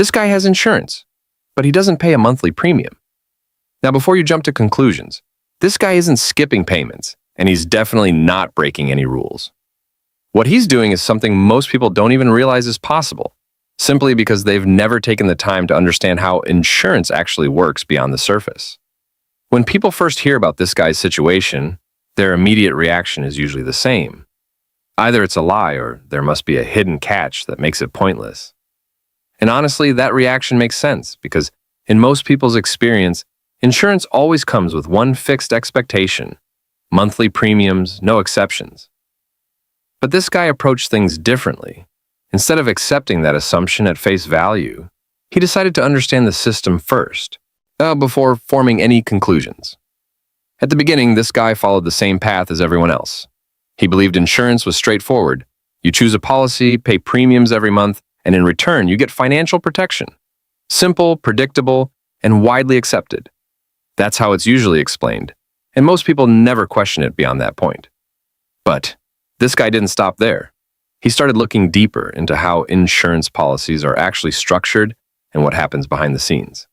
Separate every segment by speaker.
Speaker 1: This guy has insurance, but he doesn't pay a monthly premium. Now, before you jump to conclusions, this guy isn't skipping payments, and he's definitely not breaking any rules. What he's doing is something most people don't even realize is possible, simply because they've never taken the time to understand how insurance actually works beyond the surface. When people first hear about this guy's situation, their immediate reaction is usually the same. Either it's a lie or there must be a hidden catch that makes it pointless. And honestly, that reaction makes sense because in most people's experience, insurance always comes with one fixed expectation: monthly premiums, no exceptions. But this guy approached things differently. Instead of accepting that assumption at face value, he decided to understand the system first, before forming any conclusions. At the beginning, this guy followed the same path as everyone else. He believed insurance was straightforward. You choose a policy, pay premiums every month, and in return, you get financial protection. Simple, predictable, and widely accepted. That's how it's usually explained, and most people never question it beyond that point. But this guy didn't stop there. He started looking deeper into how insurance policies are actually structured and what happens behind the scenes.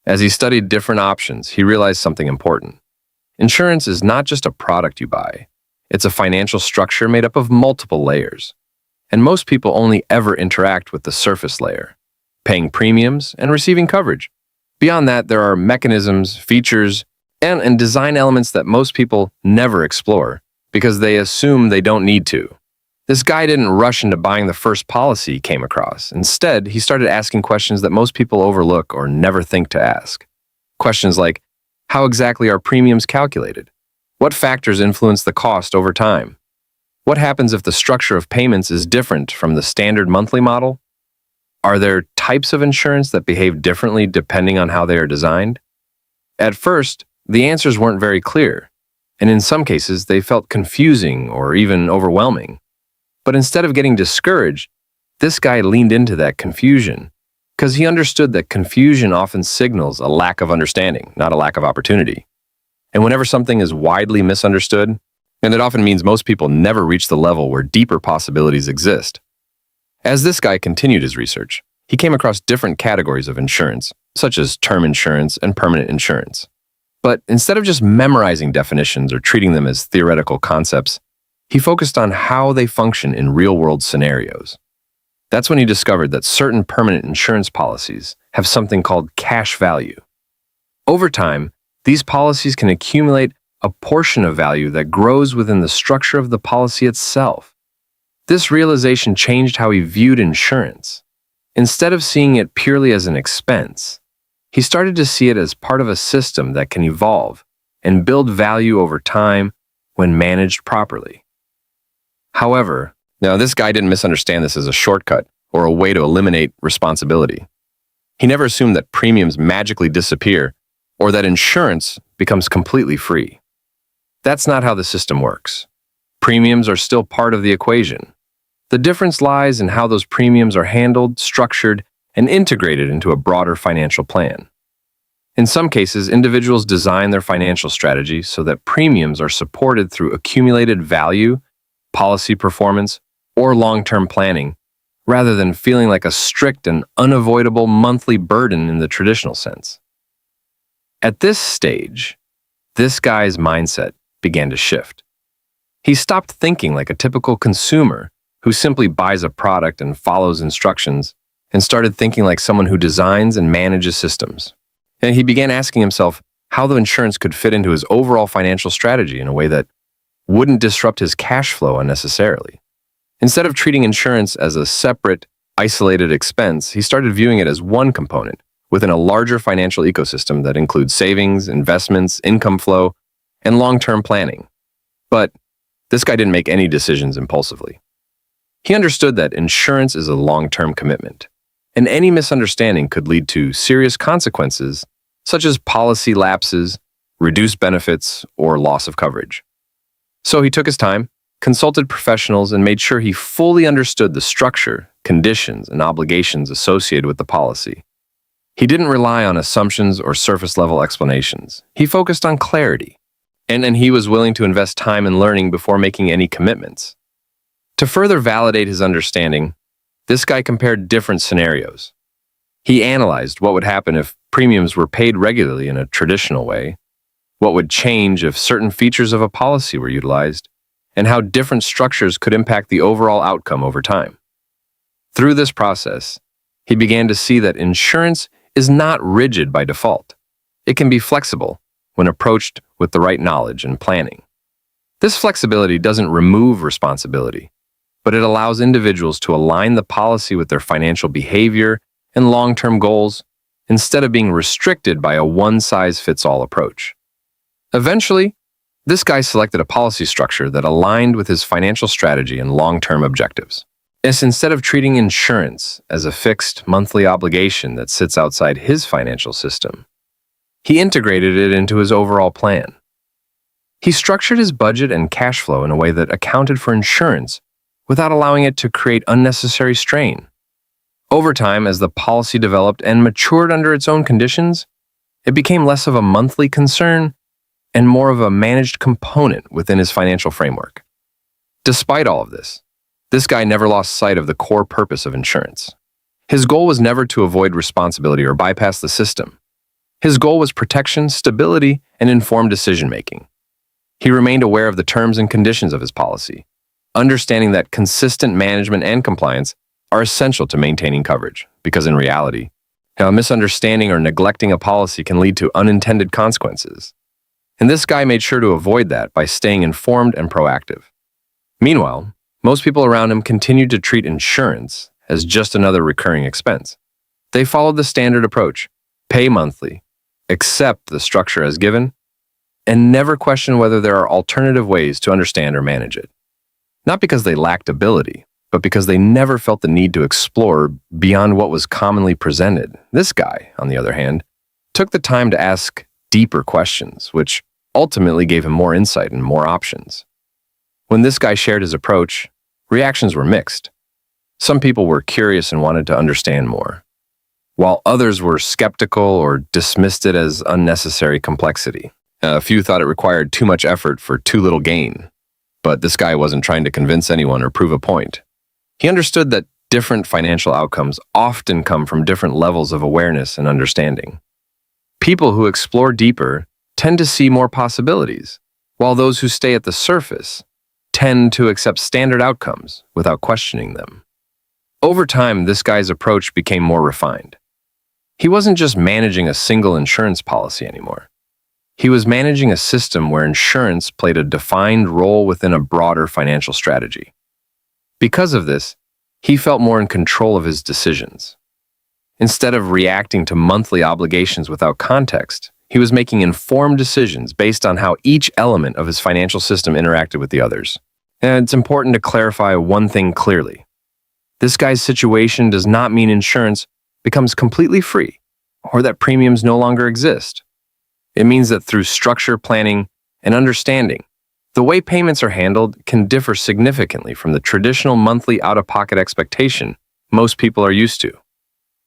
Speaker 1: As he studied different options, he realized something important. Insurance is not just a product you buy. It's a financial structure made up of multiple layers. And most people only ever interact with the surface layer, paying premiums and receiving coverage. Beyond that, there are mechanisms, features, and design elements that most people never explore because they assume they don't need to. This guy didn't rush into buying the first policy he came across. Instead, he started asking questions that most people overlook or never think to ask. Questions like, how exactly are premiums calculated? What factors influence the cost over time? What happens if the structure of payments is different from the standard monthly model? Are there types of insurance that behave differently depending on how they are designed? At first, the answers weren't very clear, and in some cases, they felt confusing or even overwhelming. But instead of getting discouraged, this guy leaned into that confusion because he understood that confusion often signals a lack of understanding, not a lack of opportunity. And whenever something is widely misunderstood, and it often means most people never reach the level where deeper possibilities exist. As this guy continued his research, he came across different categories of insurance, such as term insurance and permanent insurance. But instead of just memorizing definitions or treating them as theoretical concepts, he focused on how they function in real-world scenarios. That's when he discovered that certain permanent insurance policies have something called cash value. Over time, these policies can accumulate a portion of value that grows within the structure of the policy itself. This realization changed how he viewed insurance. Instead of seeing it purely as an expense, he started to see it as part of a system that can evolve and build value over time when managed properly. However, now this guy didn't misunderstand this as a shortcut or a way to eliminate responsibility. He never assumed that premiums magically disappear or that insurance becomes completely free. That's not how the system works. Premiums are still part of the equation. The difference lies in how those premiums are handled, structured, and integrated into a broader financial plan. In some cases, individuals design their financial strategy so that premiums are supported through accumulated value, policy performance, or long-term planning, rather than feeling like a strict and unavoidable monthly burden in the traditional sense. At this stage, this guy's mindset began to shift. He stopped thinking like a typical consumer who simply buys a product and follows instructions, and started thinking like someone who designs and manages systems. And he began asking himself how the insurance could fit into his overall financial strategy in a way that wouldn't disrupt his cash flow unnecessarily. Instead of treating insurance as a separate, isolated expense, he started viewing it as one component within a larger financial ecosystem that includes savings, investments, income flow, and long-term planning. But this guy didn't make any decisions impulsively. He understood that insurance is a long-term commitment, and any misunderstanding could lead to serious consequences, such as policy lapses, reduced benefits, or loss of coverage. So he took his time, consulted professionals, and made sure he fully understood the structure, conditions, and obligations associated with the policy. He didn't rely on assumptions or surface-level explanations. He focused on clarity, and he was willing to invest time in learning before making any commitments. To further validate his understanding, this guy compared different scenarios. He analyzed what would happen if premiums were paid regularly in a traditional way, what would change if certain features of a policy were utilized, and how different structures could impact the overall outcome over time. Through this process, he began to see that insurance is not rigid by default. It can be flexible when approached with the right knowledge and planning. This flexibility doesn't remove responsibility, but it allows individuals to align the policy with their financial behavior and long-term goals instead of being restricted by a one-size-fits-all approach. Eventually, this guy selected a policy structure that aligned with his financial strategy and long-term objectives. Instead of treating insurance as a fixed monthly obligation that sits outside his financial system, he integrated it into his overall plan. He structured his budget and cash flow in a way that accounted for insurance without allowing it to create unnecessary strain. Over time, as the policy developed and matured under its own conditions, it became less of a monthly concern and more of a managed component within his financial framework. Despite all of this guy never lost sight of the core purpose of insurance. His goal was never to avoid responsibility or bypass the system. His goal was protection, stability, and informed decision-making. He remained aware of the terms and conditions of his policy, understanding that consistent management and compliance are essential to maintaining coverage, because in reality, a misunderstanding or neglecting a policy can lead to unintended consequences. And this guy made sure to avoid that by staying informed and proactive. Meanwhile, most people around him continued to treat insurance as just another recurring expense. They followed the standard approach, pay monthly, accept the structure as given, and never question whether there are alternative ways to understand or manage it. Not because they lacked ability, but because they never felt the need to explore beyond what was commonly presented. This guy, on the other hand, took the time to ask deeper questions, which ultimately gave him more insight and more options. When this guy shared his approach, reactions were mixed. Some people were curious and wanted to understand more, while others were skeptical or dismissed it as unnecessary complexity. A few thought it required too much effort for too little gain, but this guy wasn't trying to convince anyone or prove a point. He understood that different financial outcomes often come from different levels of awareness and understanding. People who explore deeper tend to see more possibilities, while those who stay at the surface tend to accept standard outcomes without questioning them. Over time, this guy's approach became more refined. He wasn't just managing a single insurance policy anymore. He was managing a system where insurance played a defined role within a broader financial strategy. Because of this, he felt more in control of his decisions. Instead of reacting to monthly obligations without context, he was making informed decisions based on how each element of his financial system interacted with the others. And it's important to clarify one thing clearly. This guy's situation does not mean insurance becomes completely free or that premiums no longer exist. It means that through structure, planning, and understanding, the way payments are handled can differ significantly from the traditional monthly out-of-pocket expectation most people are used to.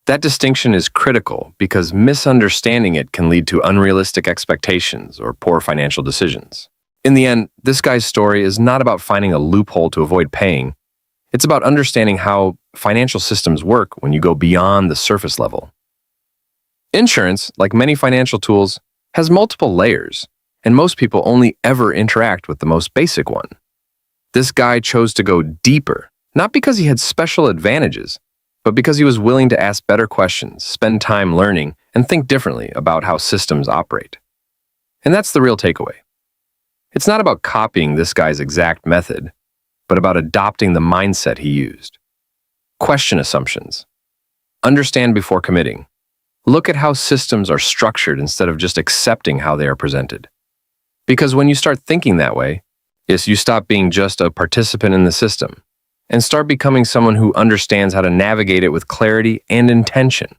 Speaker 1: That distinction is critical because misunderstanding it can lead to unrealistic expectations or poor financial decisions. In the end, this guy's story is not about finding a loophole to avoid paying. It's about understanding how financial systems work when you go beyond the surface level. Insurance, like many financial tools, has multiple layers, and most people only ever interact with the most basic one. This guy chose to go deeper, not because he had special advantages, but because he was willing to ask better questions, spend time learning, and think differently about how systems operate. And that's the real takeaway. It's not about copying this guy's exact method, but about adopting the mindset he used. Question assumptions. Understand before committing. Look at how systems are structured instead of just accepting how they are presented. Because when you start thinking that way, yes, you stop being just a participant in the system and start becoming someone who understands how to navigate it with clarity and intention.